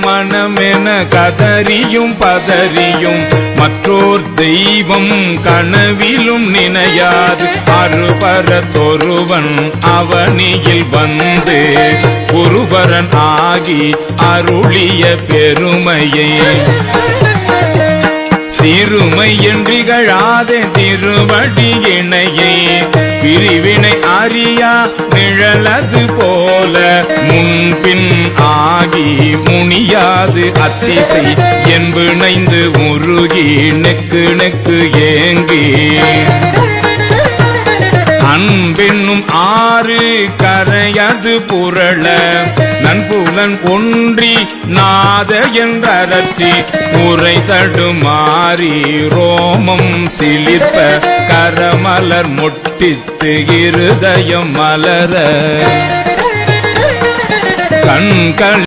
மனமென கதறியும் பதறியும் மற்றோர் தெய்வம் கனவிலும் நினையாது அருபரத்தொருவன் அவனியில் வந்து குருபரன் ஆகி அருளிய பெருமையை சிறுமை என்றிகழாதே திருவடி இணையை பிரிவினை அறியா நிழலது போல முன்பின் ஆகி முனியாது அத்திசை என்பிணைந்து உருகி நெக்கு நெக்கு ஏங்கி அன்பென்னும் ஆறு கரையது புரள நன்புலன் ஒன்றி நாத என்றரற்றி உரை தடுமாறி ரோமம் சிலிர்ப்ப கரமலர் முட்டித்து இருதயம் மலர கண்கள்